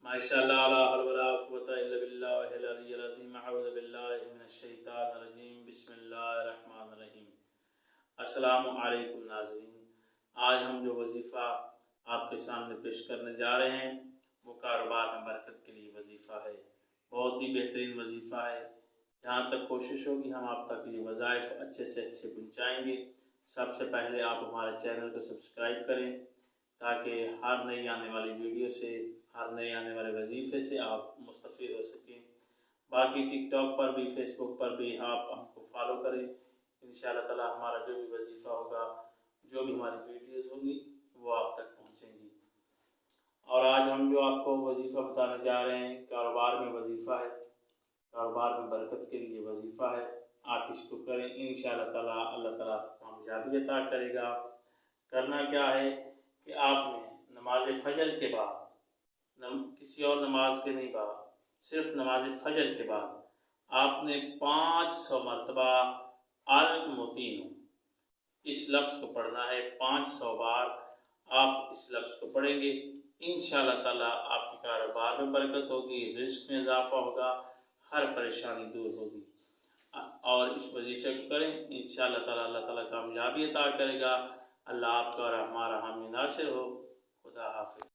ماشاءاللہ لا حول ولا قوۃ الا باللہ العلی العظیم اعوذ باللہ من الشیطان الرجیم بسم اللہ الرحمن الرحیم۔ السلام علیکم ناظرین، آج ہم جو وظیفہ آپ کے سامنے پیش کرنے جا رہے ہیں وہ کاروبار میں برکت کے لیے وظیفہ ہے۔ بہت ہی بہترین وظیفہ ہے۔ جہاں تک کوشش ہوگی ہم آپ تک یہ وظائف اچھے سے اچھے پہنچائیں گے۔ سب سے پہلے آپ ہمارے چینل کو سبسکرائب کریں تاکہ ہر نئی آنے والی ویڈیو سے، ہر نئے آنے والے وظیفے سے آپ مستفید ہو سکیں۔ باقی ٹک ٹاک پر بھی، فیس بک پر بھی آپ ہم کو فالو کریں۔ انشاءاللہ تعالی ہمارا جو بھی وظیفہ ہوگا، جو بھی ہماری ویڈیوز ہوں گی وہ آپ تک پہنچیں گی۔ اور آج ہم جو آپ کو وظیفہ بتانے جا رہے ہیں کاروبار میں وظیفہ ہے، کاروبار میں برکت کے لیے وظیفہ ہے۔ آپ اس کو کریں، انشاءاللہ تعالی اللہ تعالیٰ آپ کو کامیابی عطا کرے گا۔ کرنا کیا ہے کہ آپ نے نماز فجر کے بعد، کسی اور نماز کے نہیں بعد، صرف نماز فجر کے بعد آپ نے 500 مرتبہ المتین اس لفظ کو پڑھنا ہے۔ 500 بار آپ اس لفظ کو پڑھیں گے، انشاءاللہ تعالیٰ آپ کے کاروبار میں برکت ہوگی، رزق میں اضافہ ہوگا، ہر پریشانی دور ہوگی۔ اور اس وظیفے کو کریں، انشاءاللہ تعالیٰ اللہ تعالیٰ کامیابی عطا کرے گا۔ اللہ آپ کا اور ہمارا حامی ناصر ہو۔ خدا حافظ۔